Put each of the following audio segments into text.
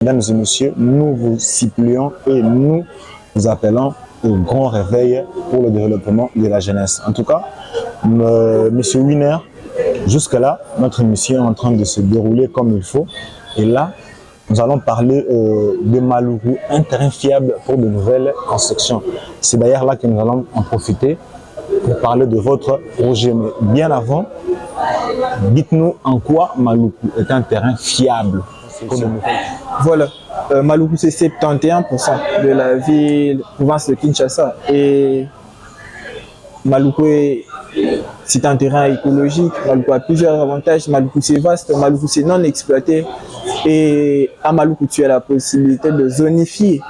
Mesdames et messieurs, nous vous supplions et nous vous appelons au grand réveil pour le développement de la jeunesse. En tout cas, Monsieur Winner, jusque-là, notre émission est en train de se dérouler comme il faut. Et là, nous allons parler de Malougou, un terrain fiable pour de nouvelles constructions. C'est d'ailleurs là que nous allons en profiter pour parler de votre projet. Mais bien avant, dites-nous en quoi Malougou est un terrain fiable pour de nouvelles. Voilà, Malougou c'est 71% de la ville, province de Kinshasa. Et Malougou c'est un terrain écologique, Malougou a plusieurs avantages, Malougou c'est vaste, Malougou c'est non exploité. Et à Malougou tu as la possibilité de zonifier,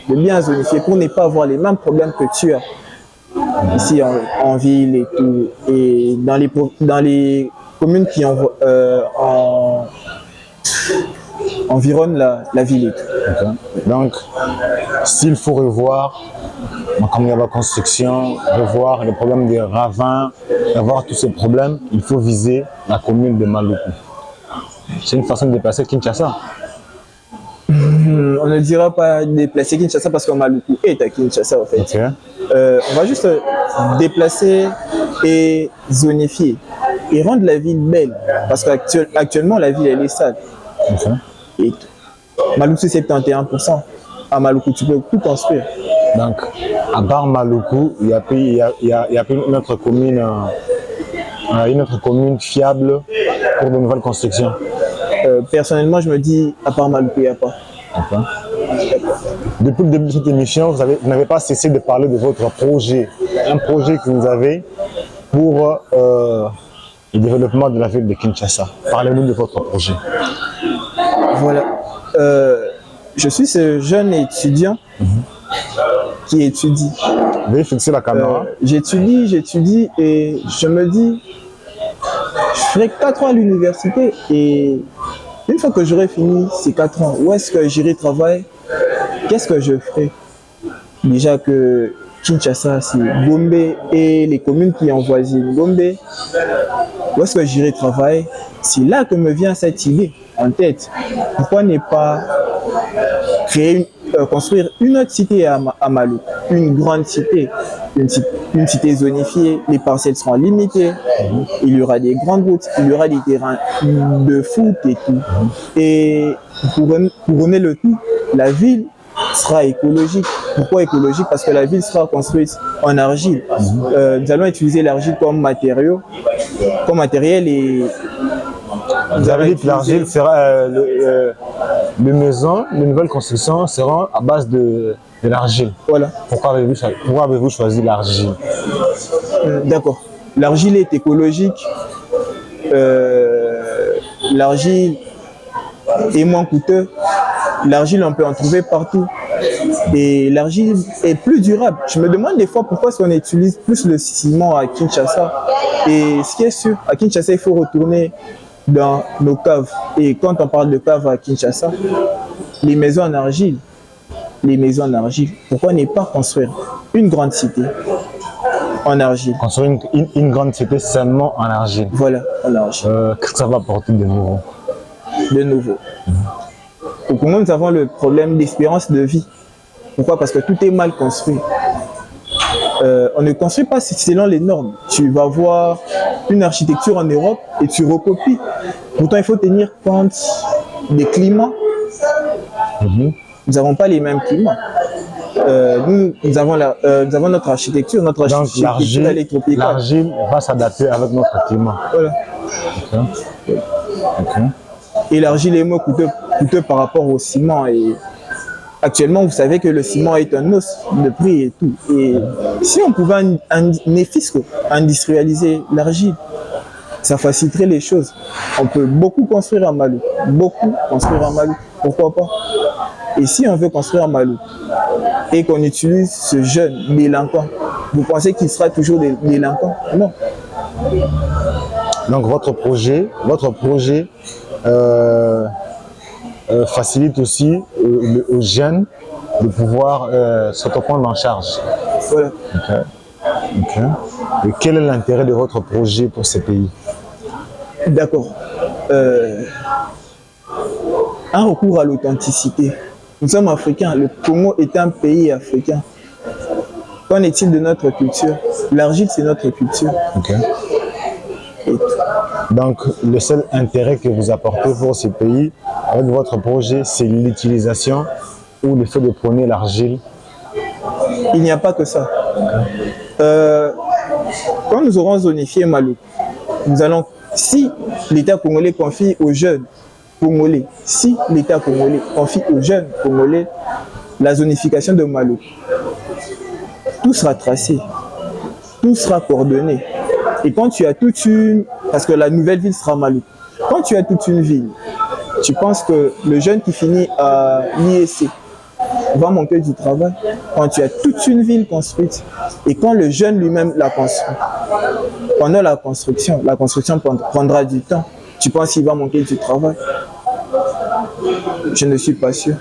de bien zonifier pour ne pas avoir les mêmes problèmes que tu as ici en ville et tout. Et dans les communes qui environnent la ville et tout. Okay. Donc, s'il faut revoir comme il y a la construction, revoir les problèmes des ravins, revoir tous ces problèmes, il faut viser la commune de Malougou. C'est une façon de déplacer Kinshasa. On ne dira pas déplacer Kinshasa parce que Malougou est à Kinshasa en fait. Okay. On va juste déplacer et zonifier et rendre la ville belle parce qu'actuellement la ville elle est sale. Okay. Et Malougou c'est 71%. À Malougou tu peux tout construire. Donc, à part Malougou, il y a une autre commune fiable pour de nouvelles constructions. Personnellement, je me dis, à part Malougou, il n'y a pas. Okay. Depuis le début de cette émission, vous n'avez pas cessé de parler de votre projet. Un projet que vous avez pour le développement de la ville de Kinshasa. Parlez-nous de votre projet. Voilà. Je suis ce jeune étudiant qui étudie. Veuillez fixer la caméra. J'étudie et je me dis, je ferai 4 ans à l'université et une fois que j'aurai fini ces 4 ans, où est-ce que j'irai travailler? Qu'est-ce que je ferai? Déjà que Kinshasa, c'est Gombe et les communes qui envoisinent Gombe. Où est-ce que j'irai travailler? C'est là que me vient cette idée en tête. Pourquoi ne pas construire une autre cité à Malougou, une grande cité, une cité zonifiée, les parcelles seront limitées, il y aura des grandes routes, il y aura des terrains de foot et tout. Et pour couronner le tout, la ville sera écologique. Pourquoi écologique? Parce que la ville sera construite en argile. Nous allons utiliser l'argile comme matériel et vous avez dit que l'argile sera les maisons, les nouvelles constructions seront à base de l'argile. Voilà. Pourquoi avez-vous choisi l'argile? D'accord. L'argile est écologique. L'argile est moins coûteux. L'argile, on peut en trouver partout. Et l'argile est plus durable. Je me demande des fois pourquoi est-ce qu'on utilise plus le ciment à Kinshasa. Et ce qui est sûr, à Kinshasa, il faut retourner dans nos caves. Et quand on parle de caves à Kinshasa, les maisons en argile, pourquoi ne pas construire une grande cité en argile? Construire une grande cité seulement en argile. Voilà, en argile. Qu'est-ce que ça va apporter de nouveau? De nouveau. Au Congo, nous avons le problème d'espérance de vie. Pourquoi? Parce que tout est mal construit. On ne construit pas selon les normes. Tu vas voir une architecture en Europe et tu recopies. Pourtant, il faut tenir compte des climats. Nous n'avons pas les mêmes climats. Nous avons notre architecture, Donc l'argile va s'adapter avec notre climat. Voilà. Okay. Et l'argile est moins coûteux par rapport au ciment. Et actuellement, vous savez que le ciment est un os de prix et tout. Et si on pouvait industrialiser l'argile, ça faciliterait les choses. On peut beaucoup construire à Malougou. Pourquoi pas? Et si on veut construire à Malougou et qu'on utilise ce jeune délinquant, vous pensez qu'il sera toujours délinquant? Non. Donc votre projet facilite aussi aux jeunes de pouvoir s'autoprendre en charge. Voilà. Okay. Et quel est l'intérêt de votre projet pour ces pays? D'accord. un recours à l'authenticité. Nous sommes africains, le Congo est un pays africain. Qu'en est-il de notre culture? L'argile, c'est notre culture. Ok. Donc, le seul intérêt que vous apportez pour ce pays avec votre projet, c'est l'utilisation ou le fait de prôner l'argile. Il n'y a pas que ça. Quand nous aurons zonifié Maluku, nous allons, si l'État congolais confie aux jeunes Congolais, si l'État congolais confie aux jeunes Congolais la zonification de Maluku, tout sera tracé, tout sera coordonné. Et quand tu as toute une... Parce que la nouvelle ville sera Maluku. Quand tu as toute une ville, tu penses que le jeune qui finit à l'IEC va manquer du travail? Quand tu as toute une ville construite et quand le jeune lui-même la construit, pendant la construction prendra du temps. Tu penses qu'il va manquer du travail? Je ne suis pas sûr.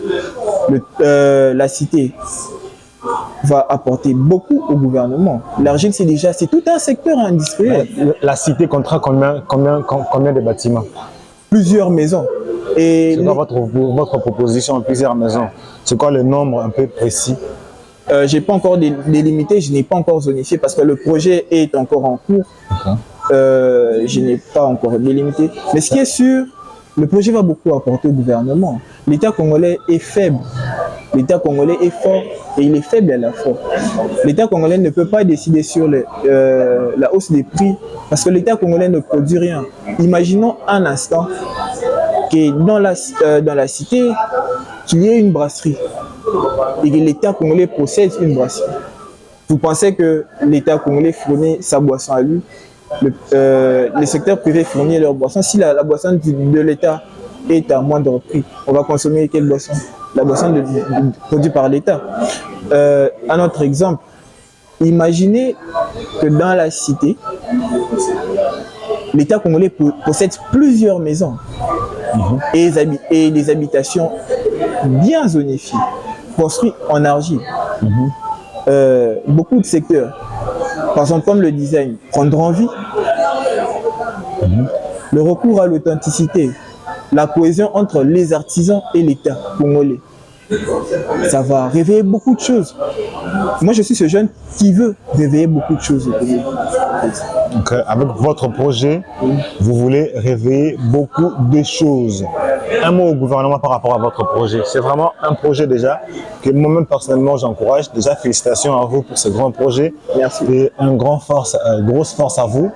La cité va apporter beaucoup au gouvernement. L'argile, c'est tout un secteur industriel. La cité comptera combien de bâtiments? Plusieurs maisons. Et c'est quoi votre proposition? Plusieurs maisons. C'est quoi le nombre un peu précis? Je n'ai pas encore délimité, je n'ai pas encore zonifié parce que le projet est encore en cours. Je n'ai pas encore délimité. Mais ce qui est sûr, le projet va beaucoup apporter au gouvernement. L'État congolais est faible. L'État congolais est fort et il est faible à la fois. L'État congolais ne peut pas décider sur la hausse des prix parce que l'État congolais ne produit rien. Imaginons un instant que dans la cité, qu'il y ait une brasserie et que l'État congolais possède une brasserie. Vous pensez que l'État congolais fournit sa boisson à lui? Les secteurs privés fournissent leur boisson. Si la boisson de l'État est à moindre prix, on va consommer quelle boisson? La boisson produite par l'État. Un autre exemple, imaginez que dans la cité, l'État congolais possède plusieurs maisons et des habitations bien zonifiées, construites en argile. Beaucoup de secteurs, par exemple comme le design, prendront vie. Le recours à l'authenticité, la cohésion entre les artisans et l'État congolais, ça va réveiller beaucoup de choses. Moi, je suis ce jeune qui veut réveiller beaucoup de choses. Donc, avec votre projet, vous voulez réveiller beaucoup de choses. Un mot au gouvernement par rapport à votre projet. C'est vraiment un projet déjà que moi-même personnellement j'encourage. Déjà, félicitations à vous pour ce grand projet. Merci. Et grosse force à vous. Grosse force à vous.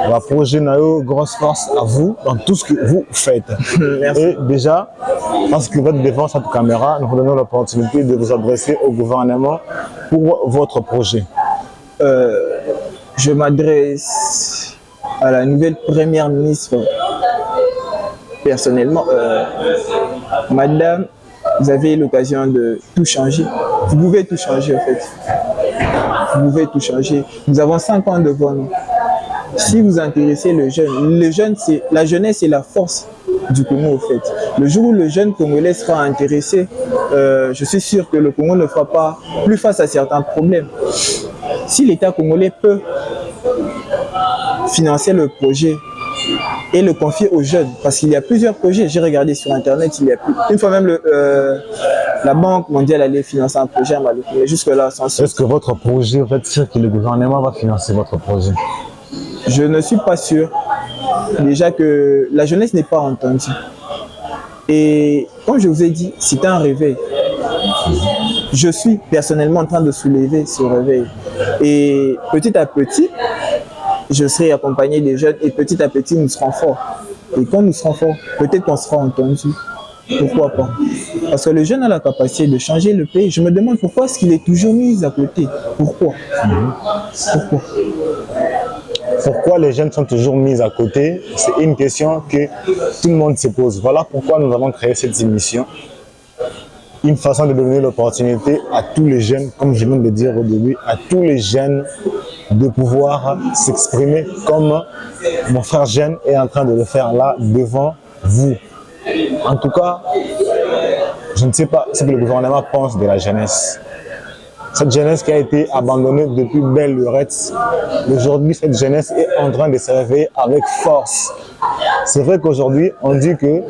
Le projet Nayo, grosse force à vous dans tout ce que vous faites. Merci. Et déjà, parce que vous êtes devant cette caméra, nous vous donnons l'opportunité de vous adresser au gouvernement pour votre projet. Je m'adresse à la nouvelle première ministre personnellement. Madame, vous avez l'occasion de tout changer. Vous pouvez tout changer en fait. Vous pouvez tout changer. Nous avons 5 ans devant nous. Si vous intéressez la jeunesse c'est la force du Congo au fait. Le jour où le jeune Congolais sera intéressé, je suis sûr que le Congo ne fera pas plus face à certains problèmes. Si l'État congolais peut financer le projet et le confier aux jeunes, parce qu'il y a plusieurs projets, j'ai regardé sur internet, il y a plus. Une fois même la Banque mondiale allait financer un projet à Maluku, mais jusque-là, sans suite. Est-ce que votre projet, vous êtes sûr que le gouvernement va financer votre projet? Je ne suis pas sûr. Déjà que la jeunesse n'est pas entendue. Et comme je vous ai dit, c'est un réveil. Je suis personnellement en train de soulever ce réveil. Et petit à petit, je serai accompagné des jeunes et petit à petit, nous serons forts. Et quand nous serons forts, peut-être qu'on sera entendu. Pourquoi pas? Parce que le jeune a la capacité de changer le pays. Je me demande pourquoi est-ce qu'il est toujours mis à côté? Pourquoi? Pourquoi? Pourquoi les jeunes sont toujours mis à côté? C'est une question que tout le monde se pose. Voilà pourquoi nous avons créé cette émission. Une façon de donner l'opportunité à tous les jeunes, comme je viens de le dire au début, à tous les jeunes de pouvoir s'exprimer comme mon frère jeune est en train de le faire là devant vous. En tout cas, je ne sais pas ce que le gouvernement pense de la jeunesse. Cette jeunesse qui a été abandonnée depuis belle lurette, aujourd'hui cette jeunesse est en train de se réveiller avec force. C'est vrai qu'aujourd'hui, on dit que